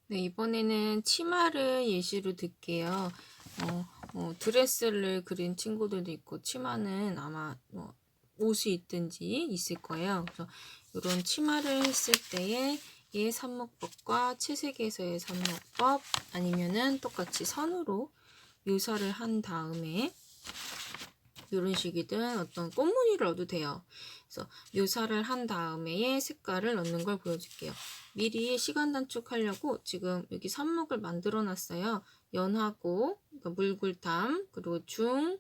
네, 이번에는 치마를 예시로 들게요. 드레스를 그린 친구들도 있고, 치마는 아마 옷이 있든지 있을 거예요. 그래서 이런 치마를 했을 때의 얘 삽목법과 채색에서의 삽목법, 아니면은 똑같이 선으로 묘사를 한 다음에 이런 식이든 어떤 꽃무늬를 넣어도 돼요. 그래서 묘사를 한 다음에 색깔을 넣는 걸 보여줄게요. 미리 시간 단축하려고 지금 여기 삽목을 만들어 놨어요. 연하고, 그러니까 물굴담, 그리고 중,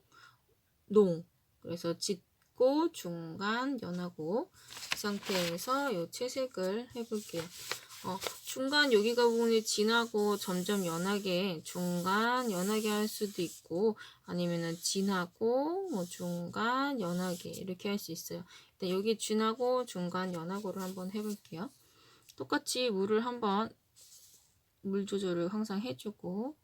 농. 그래서 짙고, 중간, 연하고. 이 상태에서 이 채색을 해볼게요. 중간 여기가 부분이 진하고 점점 연하게, 중간 연하게 할 수도 있고, 아니면은 진하고 중간 연하게 이렇게 할 수 있어요. 일단 여기 진하고 중간 연하고를 한번 해볼게요. 똑같이 물을 한번 물 조절을 항상 해주고,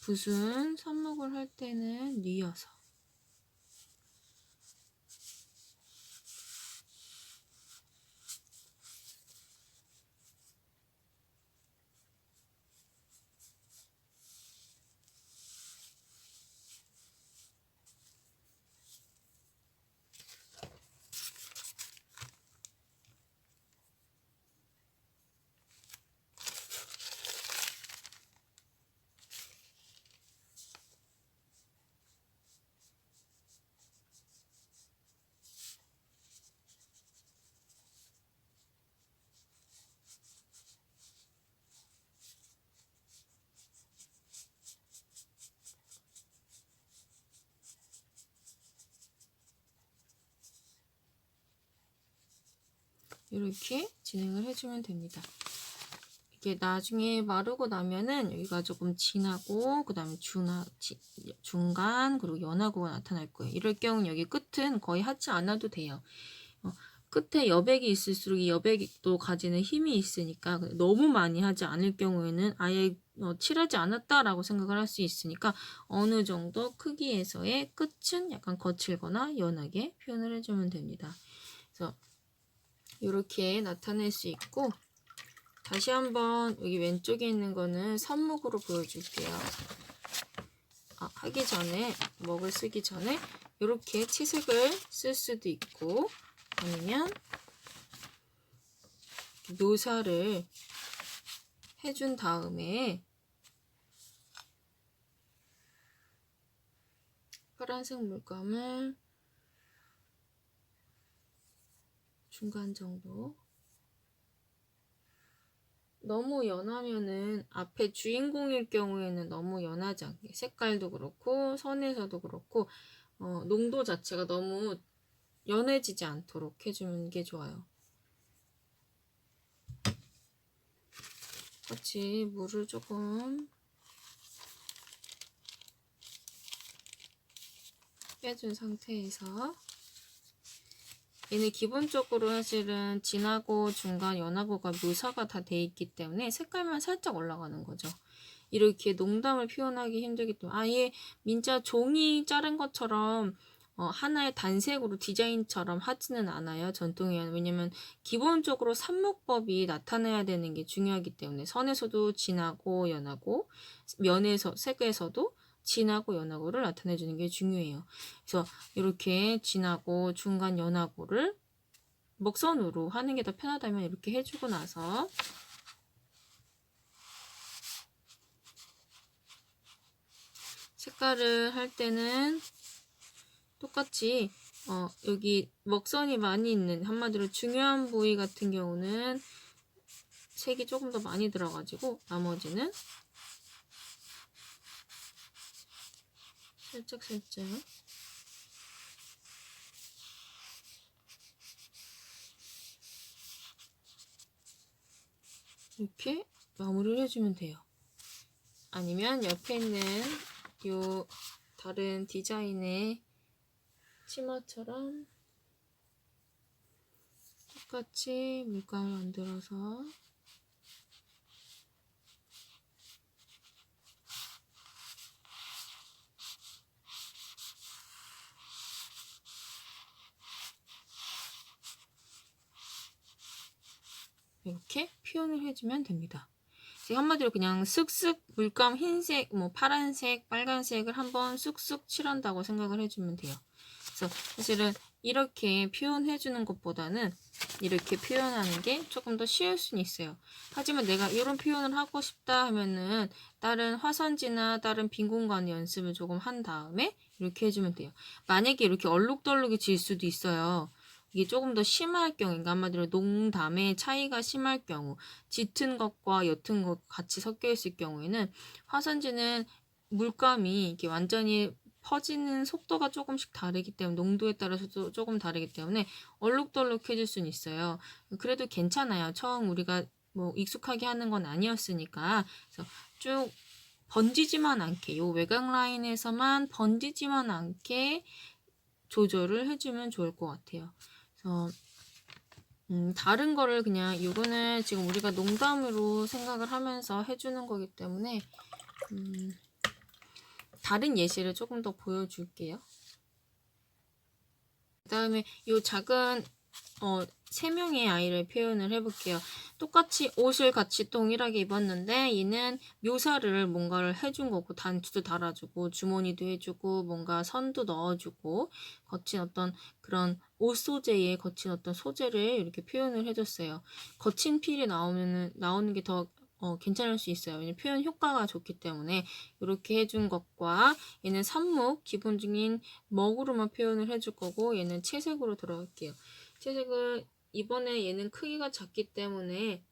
붓은 삽목을 할 때는 뉘어서, 이렇게 진행을 해주면 됩니다. 이게 나중에 마르고 나면은 여기가 조금 진하고, 그 다음에 중간, 그리고 연하고가 나타날 거예요. 이럴 경우는 여기 끝은 거의 하지 않아도 돼요. 끝에 여백이 있을수록 이 여백도 가지는 힘이 있으니까 너무 많이 하지 않을 경우에는 아예 칠하지 않았다라고 생각을 할 수 있으니까 어느 정도 크기에서의 끝은 약간 거칠거나 연하게 표현을 해주면 됩니다. 그래서 이렇게 나타낼 수 있고, 다시 한번 여기 왼쪽에 있는 거는 삽목으로 보여줄게요. 하기 전에, 먹을 쓰기 전에 이렇게 채색을 쓸 수도 있고, 아니면 묘사를 해준 다음에 파란색 물감을 중간 정도, 너무 연하면은 앞에 주인공일 경우에는 너무 연하지 않게, 색깔도 그렇고 선에서도 그렇고 농도 자체가 너무 연해지지 않도록 해주는 게 좋아요. 같이 물을 조금 빼준 상태에서, 얘는 기본적으로 사실은 진하고 중간 연하고가 묘사가 다 돼 있기 때문에 색깔만 살짝 올라가는 거죠. 이렇게 농담을 표현하기 힘들기 때문에 아예 민자 종이 자른 것처럼 하나의 단색으로 디자인처럼 하지는 않아요. 전통의원. 왜냐면 기본적으로 삽목법이 나타나야 되는 게 중요하기 때문에, 선에서도 진하고 연하고, 면에서 색에서도 진하고 연하고를 나타내 주는 게 중요해요. 그래서 이렇게 진하고 중간 연하고를 먹선으로 하는 게 더 편하다면 이렇게 해주고 나서, 색깔을 할 때는 똑같이 여기 먹선이 많이 있는, 한마디로 중요한 부위 같은 경우는 색이 조금 더 많이 들어가지고 나머지는 살짝살짝 이렇게 마무리를 해주면 돼요. 아니면 옆에 있는 요 다른 디자인의 치마처럼 똑같이 물감을 만들어서 이렇게 표현을 해주면 됩니다. 한마디로 그냥 쓱쓱 물감 흰색, 뭐 파란색, 빨간색을 한번 쑥쑥 칠한다고 생각을 해주면 돼요. 그래서 사실은 이렇게 표현해주는 것보다는 이렇게 표현하는 게 조금 더 쉬울 수는 있어요. 하지만 내가 이런 표현을 하고 싶다 하면은 다른 화선지나 다른 빈 공간 연습을 조금 한 다음에 이렇게 해주면 돼요. 만약에 이렇게 얼룩덜룩해질 수도 있어요. 이게 조금 더 심할 경우, 그러니까 한마디로 농담의 차이가 심할 경우, 짙은 것과 옅은 것 같이 섞여 있을 경우에는 화선지는 물감이 이렇게 완전히 퍼지는 속도가 조금씩 다르기 때문에, 농도에 따라서도 조금 다르기 때문에 얼룩덜룩해질 수는 있어요. 그래도 괜찮아요. 처음 우리가 뭐 익숙하게 하는 건 아니었으니까. 그래서 쭉 번지지만 않게, 요 외곽 라인에서만 번지지만 않게 조절을 해주면 좋을 것 같아요. 그래서 다른 거를 그냥 이거는 지금 우리가 농담으로 생각을 하면서 해주는 거기 때문에 다른 예시를 조금 더 보여줄게요. 그 다음에 이 작은 3명의 아이를 표현을 해볼게요. 똑같이 옷을 같이 동일하게 입었는데 얘는 묘사를 뭔가를 해준 거고, 단추도 달아주고 주머니도 해주고 뭔가 선도 넣어주고 거친 어떤 그런 옷 소재에 거친 어떤 소재를 이렇게 표현을 해줬어요. 거친 필이 나오는 게 더 괜찮을 수 있어요. 왜냐면 표현 효과가 좋기 때문에. 이렇게 해준 것과 얘는 삽목, 기본적인 먹으로만 표현을 해줄 거고, 얘는 채색으로 들어갈게요. 채색을 이번에 얘는 크기가 작기 때문에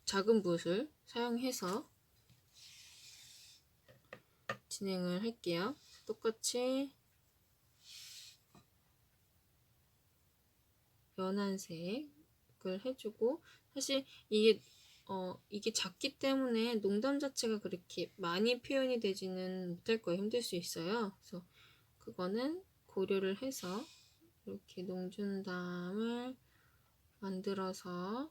작은 붓을 사용해서 진행을 할게요. 똑같이 연한 색을 해주고, 사실 이게 작기 때문에 농담 자체가 그렇게 많이 표현이 되지는 못할 거예요. 힘들 수 있어요. 그래서 그거는 고려를 해서 이렇게 농준담을 만들어서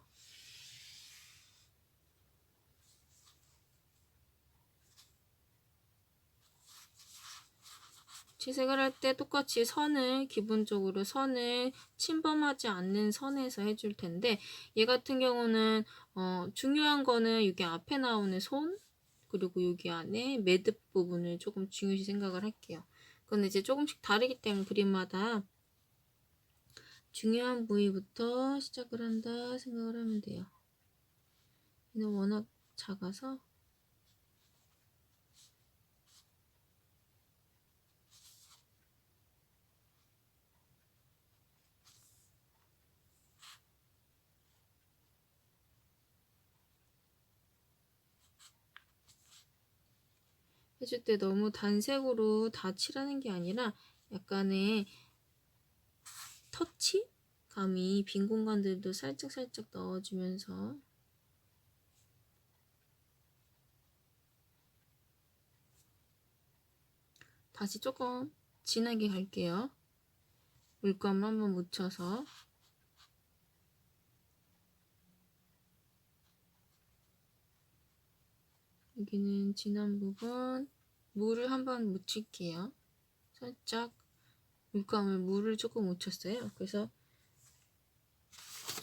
채색을 할 때 똑같이 기본적으로 선을 침범하지 않는 선에서 해줄 텐데, 얘 같은 경우는 중요한 거는 여기 앞에 나오는 손, 그리고 여기 안에 매듭 부분을 조금 중요시 생각을 할게요. 그건 이제 조금씩 다르기 때문에 그림마다 중요한 부위부터 시작을 한다 생각을 하면 돼요. 얘는 워낙 작아서 해줄 때 너무 단색으로 다 칠하는 게 아니라 약간의 터치감이 빈 공간들도 살짝살짝 넣어주면서 다시 조금 진하게 갈게요. 물감을 한번 묻혀서 여기는 진한 부분 물을 한번 묻힐게요. 살짝 물을 조금 묻혔어요. 그래서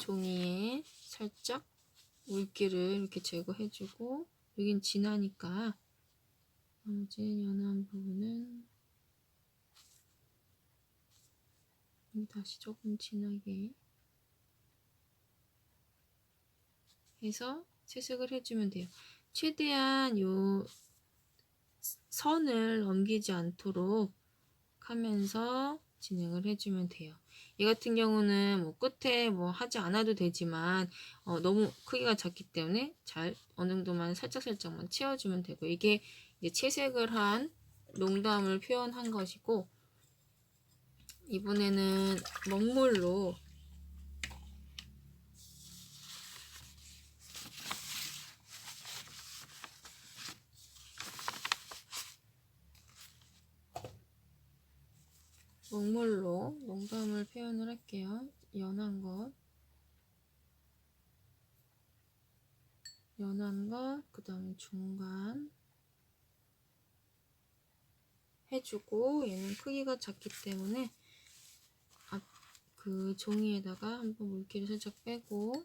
종이에 살짝 물기를 이렇게 제거해주고, 여긴 진하니까 나머지 연한 부분은 다시 조금 진하게 해서 채색을 해주면 돼요. 최대한 요 선을 넘기지 않도록 하면서 진행을 해주면 돼요. 이 같은 경우는 뭐 끝에 뭐 하지 않아도 되지만 너무 크기가 작기 때문에 어느 정도만 살짝만 채워주면 되고, 이게 이제 채색을 한 농담을 표현한 것이고, 이번에는 먹물로 농담을 표현을 할게요. 연한 것, 그 다음에 중간 해주고, 얘는 크기가 작기 때문에 그 종이에다가 한번 물기를 살짝 빼고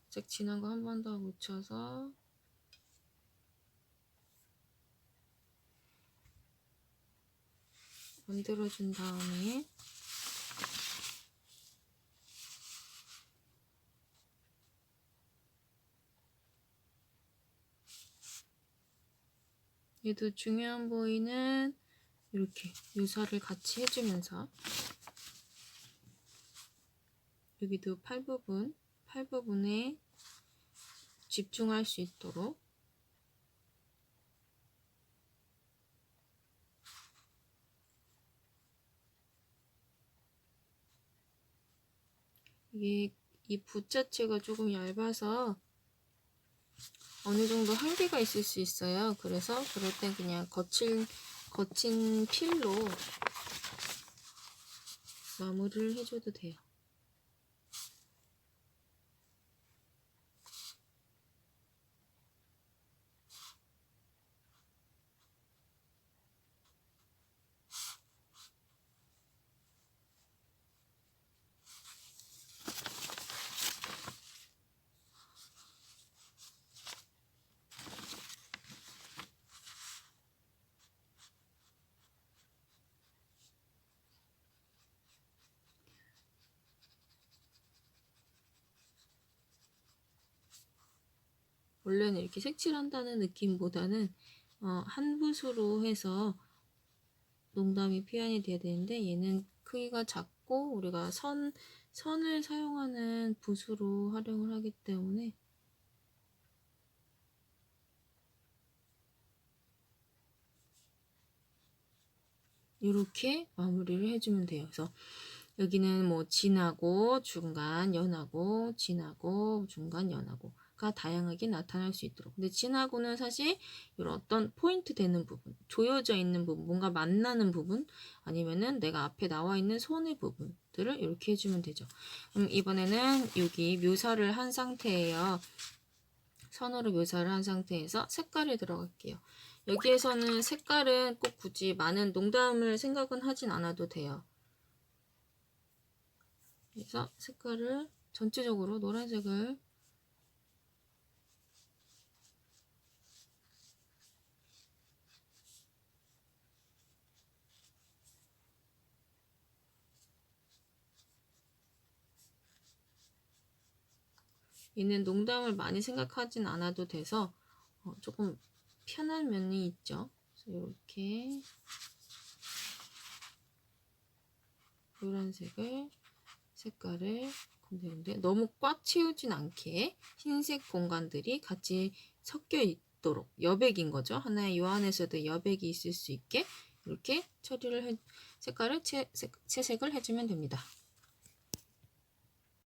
살짝 진한 거 한 번 더 묻혀서 만들어준 다음에 얘도 중요한 부위는 이렇게 묘사를 같이 해주면서 여기도 팔 부분에 집중할 수 있도록 이게 이 붓 자체가 조금 얇아서 어느 정도 한계가 있을 수 있어요. 그래서 그럴 땐 그냥 거친 필로 마무리를 해줘도 돼요. 원래는 이렇게 색칠한다는 느낌보다는 한 붓으로 해서 농담이 표현이 돼야 되는데 얘는 크기가 작고 우리가 선을 사용하는 붓으로 활용을 하기 때문에 이렇게 마무리를 해주면 돼요. 그래서 여기는 뭐 진하고 중간 연하고 진하고 중간 연하고가 다양하게 나타날 수 있도록. 근데 진하고는 사실 이런 어떤 포인트 되는 부분, 조여져 있는 부분, 뭔가 만나는 부분, 아니면은 내가 앞에 나와 있는 손의 부분들을 이렇게 해주면 되죠. 그럼 이번에는 여기 묘사를 한 상태예요. 선으로 묘사를 한 상태에서 색깔을 들어갈게요. 여기에서는 색깔은 꼭 굳이 많은 농담을 생각은 하진 않아도 돼요. 그래서 색깔을 전체적으로 노란색을 얘는 농담을 많이 생각하진 않아도 돼서 조금 편한 면이 있죠. 그래서 이렇게 노란색을 색깔을 건드리는데 너무 꽉 채우진 않게 흰색 공간들이 같이 섞여 있도록 여백인 거죠. 하나의 요 안에서도 여백이 있을 수 있게 이렇게 처리를 색깔을 채색을 해주면 됩니다.